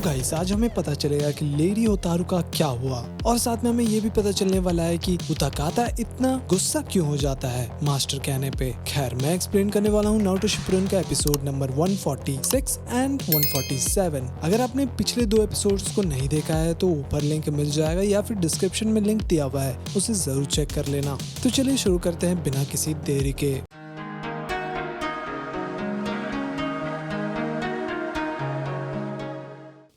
Guys, आज हमें पता चलेगा कि लेडी होतारू का क्या हुआ और साथ में हमें ये भी पता चलने वाला है कि उताकाता इतना गुस्सा क्यों हो जाता है मास्टर कहने पे। खैर, मैं एक्सप्लेन करने वाला हूँ नारुतो शिपुडन का एपिसोड नंबर 146 एंड 147। अगर आपने पिछले 2 एपिसोड्स को नहीं देखा है तो ऊपर लिंक मिल जाएगा या फिर डिस्क्रिप्शन में लिंक दिया हुआ है, उसे जरूर चेक कर लेना। तो चलिए शुरू करते हैं बिना किसी देरी के।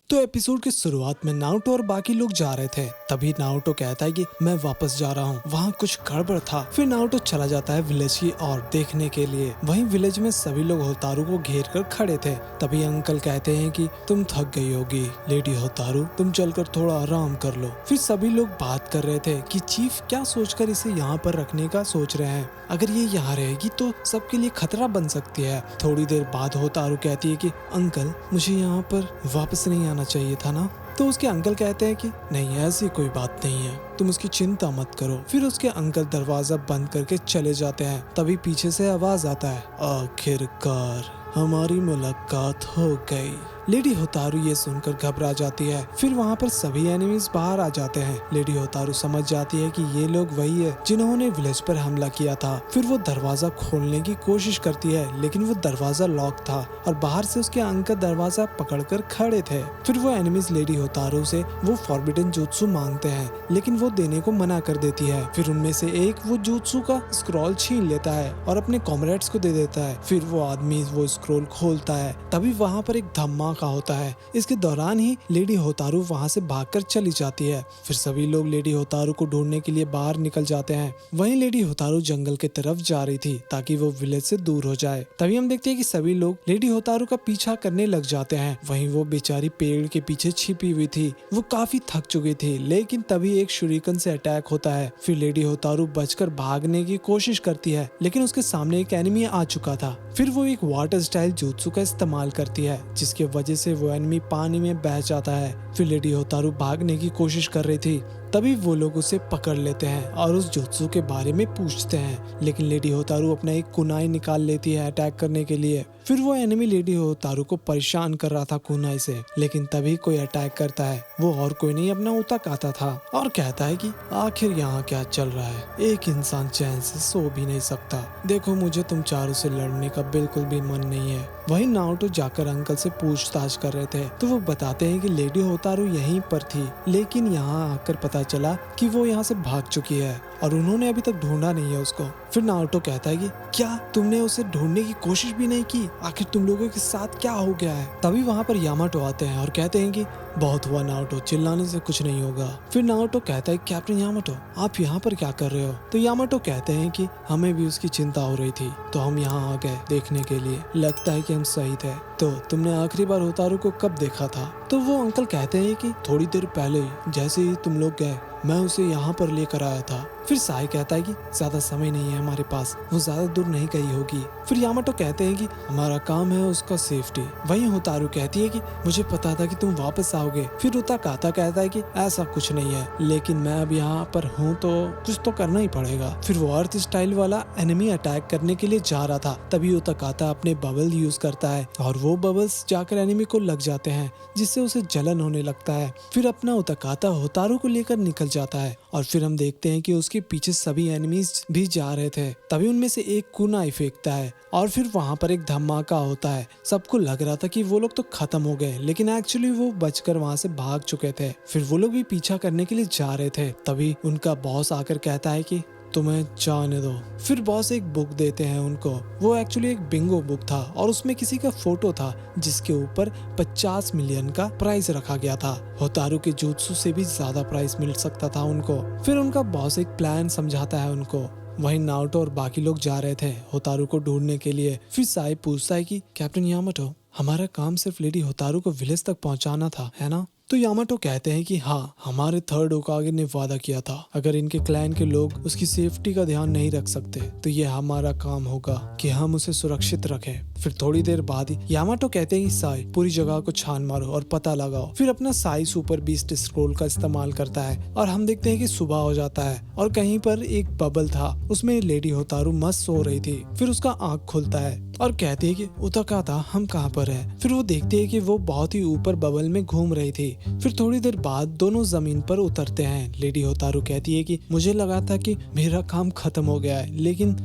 तो एपिसोड की शुरुआत में नारुतो और बाकी लोग जा रहे थे, तभी नारुतो कहता है कि मैं वापस जा रहा हूँ, वहाँ कुछ गड़बड़ था। फिर नारुतो चला जाता है विलेज की ओर देखने के लिए। वहीं विलेज में सभी लोग होतारू को घेर कर खड़े थे। तभी अंकल कहते हैं कि तुम थक गई होगी लेडी होतारू, तुम चलकर थोड़ा आराम कर लो। फिर सभी लोग बात कर रहे थे कि चीफ क्या सोचकर इसे यहाँ पर रखने का सोच रहे हैं। अगर ये यहाँ रहेगी तो सबके लिए खतरा बन सकती है। थोड़ी देर बाद होतारू कहती है कि अंकल, मुझे यहाँ पर वापस नहीं आना चाहिए था ना। तो उसके अंकल कहते हैं कि नहीं, ऐसी कोई बात नहीं है, तुम उसकी चिंता मत करो। फिर उसके अंकल दरवाजा बंद करके चले जाते हैं। तभी पीछे से आवाज आता है, आखिरकार हमारी मुलाकात हो गई। लेडी होतारू ये सुनकर घबरा जाती है। फिर वहाँ पर सभी एनिमीज बाहर आ जाते हैं। लेडी होतारू समझ जाती है कि ये लोग वही है जिन्होंने विलेज पर हमला किया था। फिर वो दरवाजा खोलने की कोशिश करती है, लेकिन वो दरवाजा लॉक था और बाहर से उसके अंकल दरवाजा पकड़कर खड़े थे। फिर वो एनिमीज लेडी होतारू से वो फॉरबिडन जुत्सु मांगते हैं, लेकिन वो देने को मना कर देती है। फिर उनमें से एक वो जुत्सु का स्क्रॉल छीन लेता है और अपने कॉमरेड्स को दे देता है। फिर वो आदमी वो स्क्रॉल खोलता है। तभी वहाँ पर एक धमाका होता है। इसके दौरान ही लेडी होतारू वहाँ से भागकर चली जाती है। फिर सभी लोग लेडी होतारू को ढूंढने के लिए बाहर निकल जाते हैं। वहीं लेडी होतारू जंगल की तरफ जा रही थी ताकि वो विलेज से दूर हो जाए। तभी हम देखते हैं कि सभी लोग लेडी होतारू का पीछा करने लग जाते हैं। वहीं वो बेचारी पेड़ के पीछे छिपी हुई थी। वो काफी थक चुकी थी, लेकिन तभी एक शुरिकन से अटैक होता है। फिर लेडी होतारू बचकर भागने की कोशिश करती है, लेकिन उसके सामने एक एनिमी आ चुका था। फिर वो एक वाटर स्टाइल जुत्सु का इस्तेमाल करती है, जिसकी वजह से वो एनिमी पानी में बह जाता है। फिर लेडी होतारू भागने की कोशिश कर रही थी, तभी वो लोग उसे पकड़ लेते हैं और उस जुत्सु के बारे में पूछते हैं। लेकिन लेडी होतारू अपना एक कुनाई निकाल लेती है अटैक करने के लिए। फिर वो एनिमी लेडी होतारू को परेशान कर रहा था कुनाई से, लेकिन तभी कोई अटैक करता है। वो और कोई नहीं, अपना उताकाता था और कहता है कि आखिर यहाँ क्या चल रहा है, एक इंसान चैन से सो भी नहीं सकता। देखो, मुझे तुम चारों से लड़ने का बिल्कुल भी मन नहीं है। वहीं नारुतो जाकर अंकल से पूछताछ कर रहे थे, तो वो बताते हैं कि लेडी होतारू यहीं पर थी, लेकिन यहाँ आकर पता चला कि वो यहाँ से भाग चुकी है और उन्होंने अभी तक ढूंढा नहीं है उसको। फिर नारुतो कहता है कि क्या तुमने उसे ढूंढने की कोशिश भी नहीं की? आखिर तुम लोगों के साथ क्या हो गया है? तभी वहाँ पर यामाटो आते हैं और कहते हैं कि बहुत हुआ नारुतो, चिल्लाने से कुछ नहीं होगा। फिर नारुतो कहता है, कैप्टन यामाटो, आप यहाँ पर क्या कर रहे हो? तो यामाटो कहते हैं कि हमें भी उसकी चिंता हो रही थी, तो हम यहाँ आ गए देखने के लिए। लगता है कि हम सही थे। तो तुमने आखिरी बार होतारू को कब देखा था? तो वो अंकल कहते हैं कि थोड़ी देर पहले, जैसे ही तुम लोग गए, मैं उसे यहाँ पर लेकर आया था। फिर साई कहता है कि ज्यादा समय नहीं है हमारे पास, वो ज्यादा दूर नहीं गई होगी। फिर यामाटो कहते हैं कि हमारा काम है उसका सेफ्टी। वहीं होतारू कहती है कि मुझे पता था कि तुम वापस आओगे। फिर उताकाता कहता है कि ऐसा कुछ नहीं है, लेकिन मैं अब यहाँ पर हूँ तो कुछ तो करना ही पड़ेगा। फिर वो अर्थ स्टाइल वाला एनिमी अटैक करने के लिए जा रहा था, तभी उताकाता अपने बबल यूज करता है और वो बबल्स जाकर एनिमी को लग जाते हैं, जिससे उसे जलन होने लगता है। फिर अपना उताकाता होतारू को लेकर निकल जाता है और फिर हम देखते हैं कि उसके पीछे सभी एनिमीज भी जा रहे थे। तभी उनमें से एक कुनाई फेंकता है और फिर वहां पर एक धमाका होता है। सबको लग रहा था कि वो लोग तो खत्म हो गए, लेकिन एक्चुअली वो बचकर वहां से भाग चुके थे। फिर वो लोग भी पीछा करने के लिए जा रहे थे। तभी उनका बॉस आकर कहता है कि तुम्हें जाने दो। फिर बॉस एक बुक देते हैं उनको। वो एक्चुअली एक बिंगो बुक था और उसमें किसी का फोटो था जिसके ऊपर 50 मिलियन का प्राइस रखा गया था। होतारू के जुत्सु से भी ज्यादा प्राइस मिल सकता था उनको। फिर उनका बॉस एक प्लान समझाता है उनको। वहीं नारुतो और बाकी लोग जा रहे थे होतारू को ढूंढने के लिए। फिर साई पूछता है कि कैप्टन यामाटो, हमारा काम सिर्फ लेडी होतारू को विलेज तक पहुंचाना था, है ना? तो यामाटो कहते हैं कि हाँ, हमारे थर्ड होकागे ने वादा किया था, अगर इनके क्लैन के लोग उसकी सेफ्टी का ध्यान नहीं रख सकते तो ये हमारा काम होगा कि हम उसे सुरक्षित रखें। फिर थोड़ी देर बाद ही यामाटो कहते हैं कि साई, पूरी जगह को छान मारो और पता लगाओ। फिर अपना साई सुपर बीस्ट स्क्रोल का इस्तेमाल करता है और हम देखते हैं कि सुबह हो जाता है और कहीं पर एक बबल था, उसमें लेडी होतारू मस्त सो रही थी। फिर उसका आंख खुलता है और कहती है कि उताकाता, हम कहाँ पर हैं? फिर वो देखती है कि वो बहुत ही ऊपर बबल में घूम रही थी। फिर थोड़ी देर बाद दोनों जमीन पर उतरते हैं। लेडी होतारू कहती है कि मुझे लगा था कि मेरा काम खत्म हो गया है,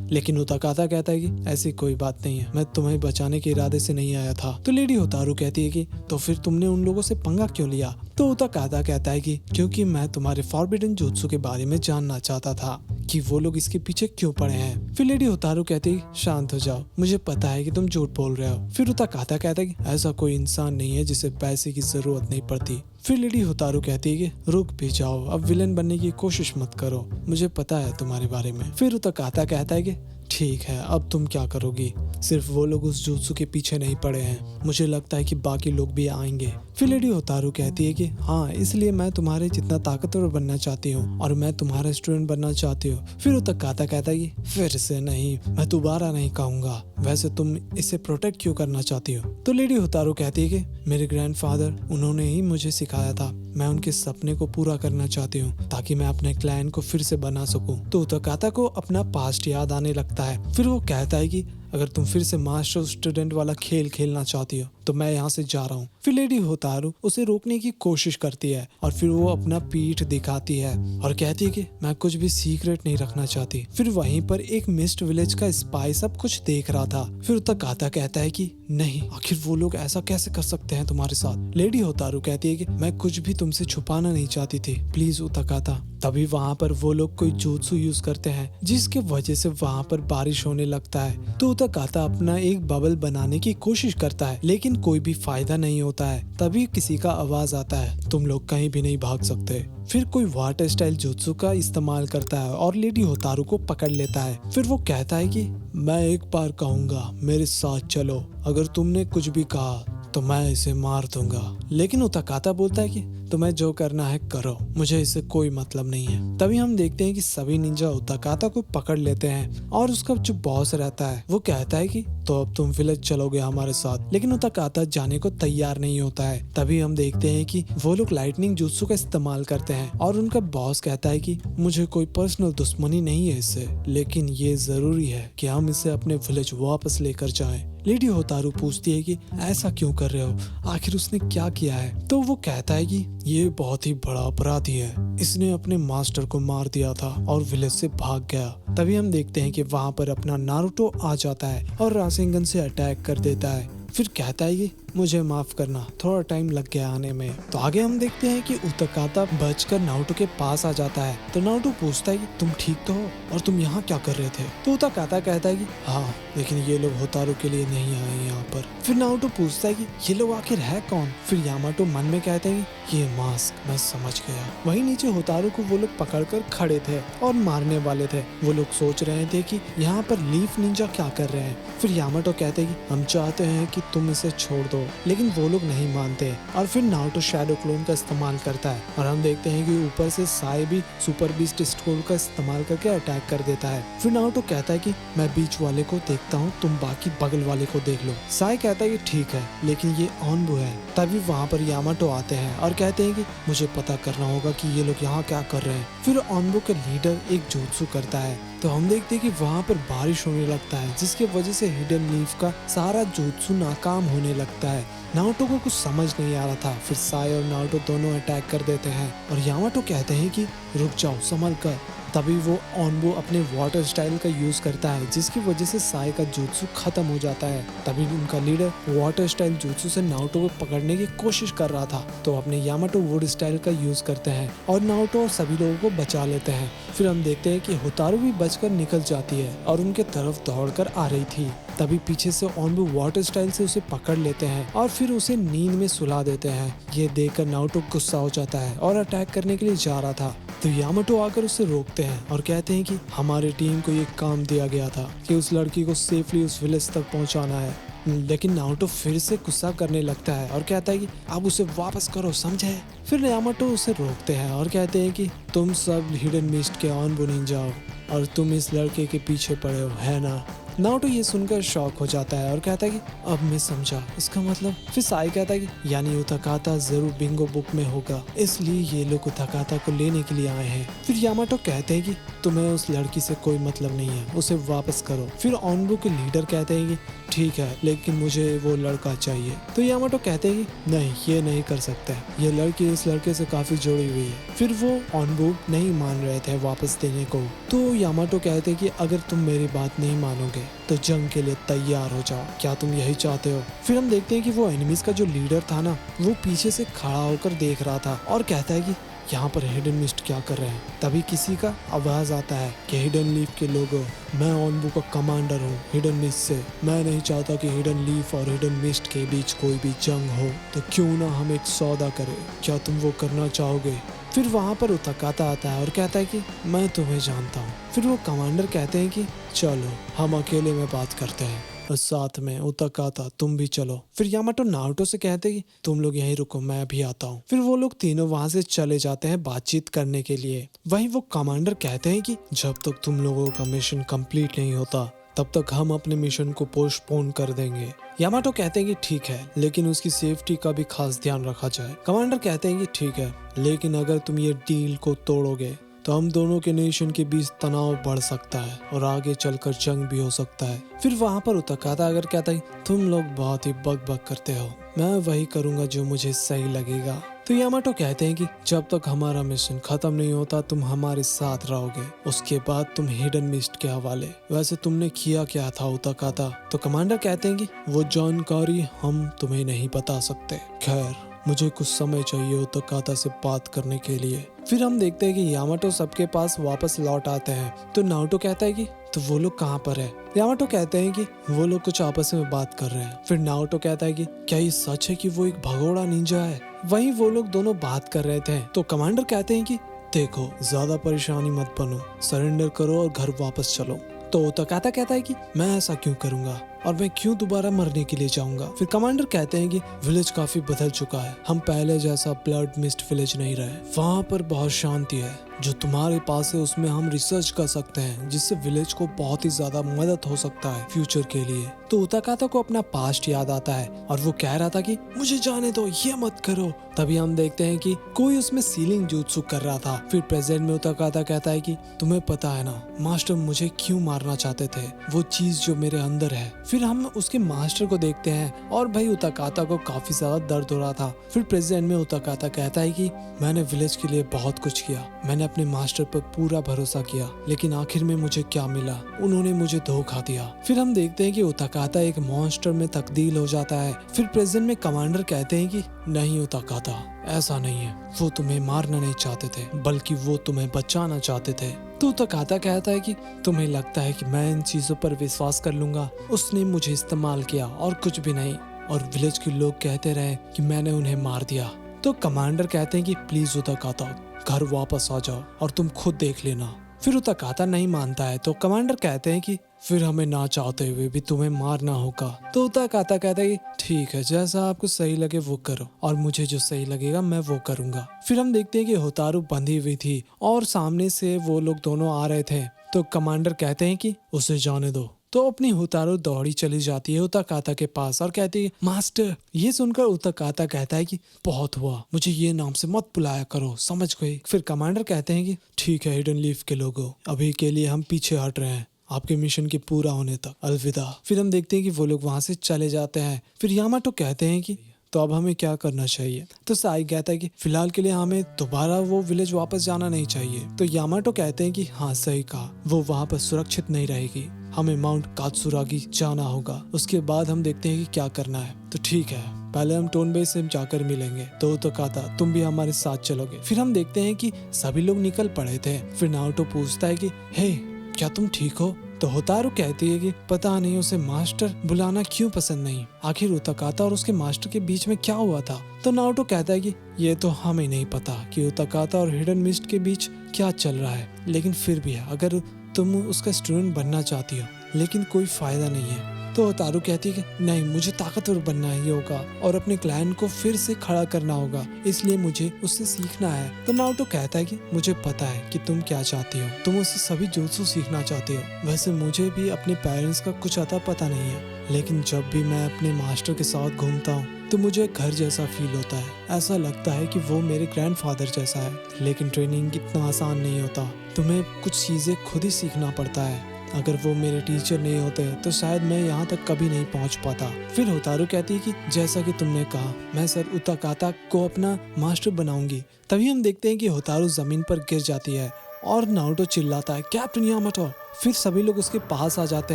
लेकिन उताकाता कहता है कि ऐसी कोई बात नहीं है, मैं तुम्हें बचाने के इरादे से नहीं आया था। तो लेडी होतारू कहती है कि तो फिर तुमने उन लोगों से पंगा क्यों लिया? तो उताकाता कहता है कि क्योंकि मैं तुम्हारे फॉरबिडन जुत्सु के बारे में जानना चाहता था कि वो लोग इसके पीछे क्यों पड़े हैं। फिर लेडी होतारू कहती है शांत हो जाओ, मुझे पता है कि तुम झूठ बोल रहे हो। फिर उताकाता कहता है कि ऐसा कोई इंसान नहीं है जिसे पैसे की जरूरत नहीं पड़ती। फिर लेडी होतारू कहती है कि रुक भी जाओ, अब विलन बनने की कोशिश मत करो, मुझे पता है तुम्हारे बारे में। फिर उताकाता कहता है कि ठीक है, अब तुम क्या करोगी? सिर्फ वो लोग उस जुत्सु के पीछे नहीं पड़े हैं, मुझे लगता है कि बाकी लोग भी आएंगे। फिर लेडी होतारू कहती है कि हाँ, इसलिए मैं तुम्हारे जितना ताकतवर बनना चाहती हूँ और मैं तुम्हारा स्टूडेंट बनना चाहती हूँ। फिर उताकाता कहता है कि फिर से नहीं, मैं दोबारा नहीं कहूँगा। वैसे तुम इसे प्रोटेक्ट क्यों करना चाहती हो? तो लेडी होतारू कहती है कि मेरे ग्रैंडफादर, उन्होंने ही मुझे सिखाया था, मैं उनके सपने को पूरा करना चाहती हूँ ताकि मैं अपने क्लैन को फिर से बना सकूं। तो उताकाता को अपना पास्ट याद आने लगता है। फिर वो कहता है कि अगर तुम फिर से मास्टर स्टूडेंट वाला खेल खेलना चाहती हो तो मैं यहाँ से जा रहा हूँ। फिर लेडी होतारू उसे रोकने की कोशिश करती है और फिर वो अपना पीठ दिखाती है और कहती है कि मैं कुछ भी सीक्रेट नहीं रखना चाहती। फिर वहीं पर एक मिस्ट विलेज का स्पाई सब कुछ देख रहा था। फिर उताकाता कहता है कि नहीं, आखिर वो लोग ऐसा कैसे कर सकते हैं तुम्हारे साथ? लेडी होतारू कहती है कि मैं कुछ भी तुमसे छुपाना नहीं चाहती थी, प्लीज उताकाता। तभी वहाँ पर वो लोग कोई जुत्सु यूज करते हैं जिसके वजह से वहाँ पर बारिश होने लगता है। तो उताकाता अपना एक बबल बनाने की कोशिश करता है लेकिन कोई भी फायदा नहीं होता है। तभी किसी का आवाज आता है, तुम लोग कहीं भी नहीं भाग सकते। फिर कोई वाटर स्टाइल जुत्सु का इस्तेमाल करता है और लेडी होतारू को पकड़ लेता है। फिर वो कहता है कि मैं एक बार कहूंगा, मेरे साथ चलो, अगर तुमने कुछ भी कहा तो मैं इसे मार दूंगा। लेकिन उताकाता बोलता है कि तुम्हें जो करना है करो, मुझे इससे कोई मतलब नहीं है। तभी हम देखते हैं कि सभी निंजा उताकाता को पकड़ लेते हैं और उसका जो बॉस रहता है वो कहता है कि तो अब तुम विलेज चलोगे हमारे साथ। लेकिन उताकाता जाने को तैयार नहीं होता है। तभी हम देखते हैं कि वो लोग लाइटनिंग जुत्सु का इस्तेमाल करते हैं और उनका बॉस कहता है कि मुझे कोई पर्सनल दुश्मनी नहीं है इससे, लेकिन ये जरूरी है कि हम इसे अपने विलेज वापस लेकर जाएं। लेडी होतारू पूछती है कि ऐसा क्यों कर रहे हो, आखिर उसने क्या किया है? तो वो कहता है कि ये बहुत ही बड़ा अपराधी है, इसने अपने मास्टर को मार दिया था और विलेज से भाग गया। तभी हम देखते हैं कि वहाँ पर अपना नारुतो आ जाता है और रासेंगन से अटैक कर देता है। फिर कहता है कि मुझे माफ करना, थोड़ा टाइम लग गया आने में। तो आगे हम देखते हैं कि उताकाता बचकर नारुतो के पास आ जाता है। तो नारुतो पूछता है कि तुम ठीक तो हो और तुम यहाँ क्या कर रहे थे? तो उताकाता कहता है कि हाँ, लेकिन ये लोग होतारू के लिए नहीं आए यहाँ पर। फिर नारुतो पूछता है कि ये लोग आखिर है कौन? फिर यामाटो मन में कहते हैं कि ये मास्क, मैं समझ गया। वहीं नीचे होतारू को वो लोग पकड़कर खड़े थे और मारने वाले थे। वो लोग सोच रहे थे कि यहाँ पर लीफ निंजा क्या कर रहे हैं। फिर यामाटो कहते हैं कि हम चाहते हैं कि तुम इसे छोड़ दो, लेकिन वो लोग नहीं मानते और फिर नारुतो शैडो क्लोन का इस्तेमाल करता है और हम देखते हैं कि ऊपर से साई भी सुपर बीस्ट स्क्रोल का इस्तेमाल करके अटैक कर देता है। फिर नारुतो कहता है कि मैं बीच वाले को देखता हूँ, तुम बाकी बगल वाले को देख लो। साई कहता है कि ठीक है, लेकिन ये ऑनबू है। तभी वहाँ पर यामाटो आते हैं और कहते हैं कि मुझे पता करना होगा कि ये लोग यहाँ क्या कर रहे हैं। फिर ऑनबू का लीडर एक जुत्सु करता है। तो हम देखते हैं कि वहाँ पर बारिश होने लगता है जिसकी वजह से हिडन लीफ का सारा जुत्सु नाकाम होने लगता है। नारुतो को कुछ समझ नहीं आ रहा था। फिर साई और नारुतो दोनों अटैक कर देते हैं और यामाटो कहते हैं कि रुक जाओ, संभल कर। तभी वो ऑनबो अपने वाटर स्टाइल का यूज करता है जिसकी वजह से साई का जुत्सु खत्म हो जाता है। तभी उनका लीडर वाटर स्टाइल जुत्सु से नारुतो को पकड़ने की कोशिश कर रहा था, तो अपने यामाटो वुड स्टाइल का यूज करते हैं और नारुतो और सभी लोगों को बचा लेते हैं। फिर हम देखते हैं कि होतारू भी बचकर निकल जाती है और उनके तरफ दौड़कर आ रही थी। तभी पीछे से ऑनबू वाटर स्टाइल से उसे पकड़ लेते हैं और फिर उसे नींद में सुला देते हैं। ये देखकर नारुतो गुस्सा हो जाता है और अटैक करने के लिए जा रहा था। तो यामाटो आकर उसे रोकते हैं और कहते हैं कि हमारी टीम को ये काम दिया गया था कि उस लड़की को सेफली उस विलेज तक पहुंचाना है लेकिन नारुतो फिर से गुस्सा करने लगता है और कहता है कि आप उसे वापस करो, समझे। फिर यामाटो उसे रोकते हैं और कहते हैं कि तुम सब हिडन मिस्ट के ऑन निंजा हो और तुम इस लड़के के पीछे पड़े हो, है ना। नारुतो ये सुनकर शॉक हो जाता है और कहता है कि अब मैं समझा, इसका मतलब। फिर साई कहता है कि यानी उताकाता जरूर बिंगो बुक में होगा, इसलिए ये लोग उताकाता को लेने के लिए आए हैं। फिर यामाटो कहते हैं कि तुम्हें उस लड़की से कोई मतलब नहीं है, उसे वापस करो। फिर ऑनबू के लीडर कहते हैं कि ठीक है, लेकिन मुझे वो लड़का चाहिए। तो यामाटो कहते हैं कि नहीं, ये नहीं कर सकते, ये लड़की इस लड़के से काफी जुड़ी हुई है। फिर वो ऑनबू नहीं मान रहे थे वापस देने को। तो यामाटो कहते हैं कि अगर तुम मेरी बात नहीं मानोगे तो जंग के लिए तैयार हो जाओ, क्या तुम यही चाहते हो। फिर हम देखते हैं कि वो एनिमीज का जो लीडर था ना, वो पीछे से खड़ा होकर देख रहा था और कहता है कि यहाँ पर हिडन मिस्ट क्या कर रहे हैं। तभी किसी का आवाज आता है कि हिडन लीफ के लोगों, मैं ऑनबू का कमांडर हूँ हिडन मिस्ट से। मैं नहीं चाहता कि हिडन लीफ और हिडन मिस्ट के बीच कोई भी जंग हो, तो क्यों ना हम एक सौदा करें, क्या तुम वो करना चाहोगे। फिर वहाँ पर उताकाता आता है और कहता है कि मैं तुम्हें जानता हूँ। फिर वो कमांडर कहते हैं कि चलो हम अकेले में बात करते हैं, और साथ में उताकाता तुम भी चलो। फिर यामाटो नारुतो से कहते हैं कि तुम लोग यहीं रुको, मैं भी आता हूँ। फिर वो लोग तीनों वहाँ से चले जाते हैं बातचीत करने के लिए। वहीं वो कमांडर कहते हैं कि जब तक तुम लोगों का मिशन कंप्लीट नहीं होता तब तक हम अपने मिशन को पोस्टपोन कर देंगे। यामाटो कहते हैं कि ठीक है, लेकिन उसकी सेफ्टी का भी खास ध्यान रखा जाए। कमांडर कहते हैं कि ठीक है, लेकिन अगर तुम ये डील को तोड़ोगे तो हम दोनों के नेशन के बीच तनाव बढ़ सकता है और आगे चलकर जंग भी हो सकता है। फिर वहाँ पर उताकाता अगर कहता है तुम लोग बहुत ही बक बक करते हो, मैं वही करूँगा जो मुझे सही लगेगा। तो यामाटो कहते हैं कि जब तक हमारा मिशन खत्म नहीं होता तुम हमारे साथ रहोगे, उसके बाद तुम हिडन मिस्ट के हवाले। वैसे तुमने किया क्या था उताकाता। तो कमांडर कहते हैं कि वो जानकारी हम तुम्हें नहीं बता सकते, खैर मुझे कुछ समय चाहिए उताकाता से बात करने के लिए। फिर हम देखते हैं कि यामाटो सबके पास वापस लौट आते हैं। तो नारुतो कहता है कि तो वो लोग कहाँ पर है। यामाटो कहते हैं कि वो लोग कुछ आपस में बात कर रहे हैं। फिर नारुतो कहता है कि क्या ये सच है कि वो एक भगोड़ा निंजा है। वहीं वो लोग दोनों बात कर रहे थे। तो कमांडर कहते हैं कि देखो, ज्यादा परेशानी मत बनो, सरेंडर करो और घर वापस चलो। तो उताकाता कहता है कि मैं ऐसा क्यों करूंगा और मैं क्यों दोबारा मरने के लिए जाऊंगा। फिर कमांडर कहते हैं कि विलेज काफी बदल चुका है, हम पहले जैसा ब्लड मिस्ट विलेज नहीं रहे, वहाँ पर बहुत शांति है। जो तुम्हारे पास है उसमें हम रिसर्च कर सकते हैं, जिससे विलेज को बहुत ही ज्यादा मदद हो सकता है फ्यूचर के लिए। तो उताकाता को अपना पास्ट याद आता है और वो कह रहा था कि मुझे जाने दो, ये मत करो। तभी हम देखते हैं कि कोई उसमें सीलिंग jutsu कर रहा था। फिर प्रेजेंट में उताकाता कहता है कि तुम्हें पता है ना मास्टर मुझे क्यों मारना चाहते थे, वो चीज जो मेरे अंदर है। फिर हम उसके मास्टर को देखते हैं और भाई उताकाता को काफी ज्यादा दर्द हो रहा था। फिर प्रेजेंट में उताकाता कहता है कि मैंने विलेज के लिए बहुत कुछ किया, मैंने अपने मास्टर पर पूरा भरोसा किया, लेकिन आखिर में मुझे क्या मिला, उन्होंने मुझे धोखा दिया। फिर हम देखते हैं कि उताकाता एक मॉन्स्टर में तब्दील हो जाता है। फिर प्रेजेंट में कमांडर कहते हैं कि नहीं उताकाता, ऐसा नहीं है, वो तुम्हें मारना नहीं चाहते थे बल्कि वो तुम्हें बचाना चाहते थे। तो उताकाता कहता है कि तुम्हें लगता है कि मैं इन चीजों पर विश्वास कर लूंगा, उसने मुझे इस्तेमाल किया और कुछ भी नहीं, और विलेज के लोग कहते रहे कि मैंने उन्हें मार दिया। तो कमांडर कहते हैं कि प्लीज उताकाता घर वापस आ जाओ और तुम खुद देख लेना। फिर उताकाता नहीं मानता है। तो कमांडर कहते हैं कि फिर हमें ना चाहते हुए भी तुम्हें मारना होगा। तो उताकाता कहता है कि ठीक है, जैसा आपको सही लगे वो करो और मुझे जो सही लगेगा मैं वो करूंगा। फिर हम देखते हैं कि होतारू बंधी हुई थी और सामने से वो लोग दोनों आ रहे थे। तो कमांडर कहते हैं कि उसे जाने दो। तो अपनी होतारू दौड़ी चली जाती है उताकाता के पास और कहती है मास्टर। ये सुनकर उताकाता कहता है कि बहुत हुआ, मुझे ये नाम से मत बुलाया करो, समझ गए। फिर कमांडर कहते हैं कि ठीक है हिडन लीफ के लोगों, अभी के लिए हम पीछे हट रहे हैं, आपके मिशन के पूरा होने तक अलविदा। फिर हम देखते हैं कि वो लोग वहां से चले जाते हैं। फिर यामाटो कहते हैं कि तो अब हमें क्या करना चाहिए। तो साई कहता है कि फिलहाल के लिए हमें दोबारा वो विलेज वापस जाना नहीं चाहिए। तो यामाटो कहते हैं कि हाँ सही कहा, वो वहाँ पर सुरक्षित नहीं रहेगी, हमें माउंट कात्सुरागी जाना होगा, उसके बाद हम देखते हैं कि क्या करना है। तो ठीक है, पहले हम टोनबे से जाकर मिलेंगे। तो उताकाता तुम भी हमारे साथ चलोगे। फिर हम देखते हैं कि सभी लोग निकल पड़े थे। फिर नारुतो पूछता है कि हे क्या तुम ठीक हो। तो होतारू कहती है कि पता नहीं उसे मास्टर बुलाना क्यों पसंद नहीं, आखिर उताकाता और उसके मास्टर के बीच में क्या हुआ था। तो नारुतो कहता है कि ये तो हमें नहीं पता कि उताकाता और हिडन मिस्ट के बीच क्या चल रहा है, लेकिन फिर भी अगर तुम उसका स्टूडेंट बनना चाहती हो, लेकिन कोई फायदा नहीं है, तो होतारू कहती है कि नहीं, मुझे ताकतवर बनना ही होगा और अपने क्लैन को फिर से खड़ा करना होगा, इसलिए मुझे उससे सीखना है। तो नारुतो कहता है कि मुझे पता है कि तुम क्या चाहती हो, तुम उससे सभी जुत्सु सीखना चाहती हो। वैसे मुझे भी अपने पेरेंट्स का कुछ अता पता नहीं है, लेकिन जब भी मैं अपने मास्टर के साथ घूमता हूँ तो मुझे घर जैसा फील होता है। ऐसा लगता है कि वो मेरे ग्रैंडफादर जैसा है। लेकिन ट्रेनिंग इतना आसान नहीं होता, तुम्हें कुछ चीजें खुद ही सीखना पड़ता है। अगर वो मेरे टीचर नहीं होते तो शायद मैं यहाँ तक कभी नहीं पहुँच पाता। फिर होतारू कहती है कि जैसा कि तुमने कहा, मैं सर उताकाता को अपना मास्टर बनाऊंगी। तभी हम देखते हैं कि होतारू जमीन पर गिर जाती है और नारुतो चिल्लाता है, कैप्टन यामाटो। फिर सभी लोग उसके पास आ जाते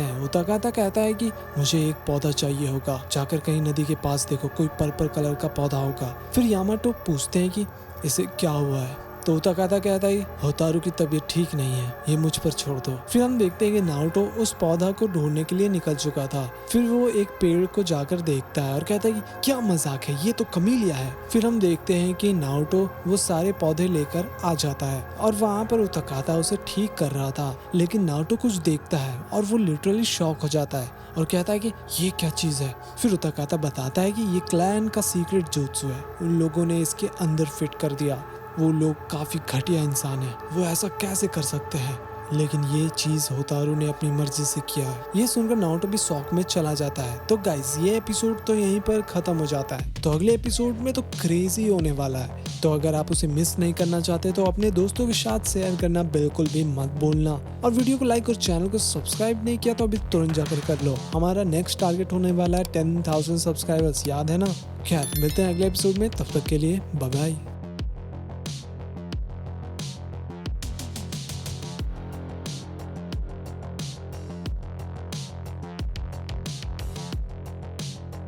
हैं। उताकाता कहता है कि मुझे एक पौधा चाहिए होगा, जाकर कहीं नदी के पास देखो, कोई पर्पल कलर का पौधा होगा। फिर यामाटो पूछते हैं कि इसे क्या हुआ है। तो उताकाता कहता है होतारू की तबीयत ठीक नहीं है, ये मुझ पर छोड़ दो। फिर हम देखते हैं कि नारुतो उस पौधा को ढूंढने के लिए निकल चुका था। फिर वो एक पेड़ को जाकर देखता है और कहता है कि क्या मजाक है, ये तो कमीलिया है। फिर हम देखते हैं कि नारुतो वो सारे पौधे लेकर आ जाता है और वहाँ पर उताकाता उसे ठीक कर रहा था। लेकिन नारुतो कुछ देखता है और वो लिटरली शॉक हो जाता है और कहता है कि ये क्या चीज है। फिर उताकाता बताता है कि ये क्लैन का सीक्रेट जुत्सु है, उन लोगों ने इसके अंदर फिट कर दिया। वो लोग काफी घटिया इंसान है, वो ऐसा कैसे कर सकते हैं, लेकिन ये चीज होतारू ने अपनी मर्जी से किया है। ये सुनकर नारुतो भी शॉक में चला जाता है। तो गाइस, ये एपिसोड तो यहीं पर खत्म हो जाता है। तो अगले एपिसोड में तो क्रेजी होने वाला है। तो अगर आप उसे मिस नहीं करना चाहते तो अपने दोस्तों के साथ शेयर करना बिल्कुल भी मत भूलना। और वीडियो को लाइक और चैनल को सब्सक्राइब नहीं किया तो अभी तुरंत जाकर कर लो। हमारा नेक्स्ट टारगेट होने वाला है 10,000 सब्सक्राइबर्स, याद है ना। खैर, मिलते हैं अगले एपिसोड में, तब तक के लिए बाय बाय।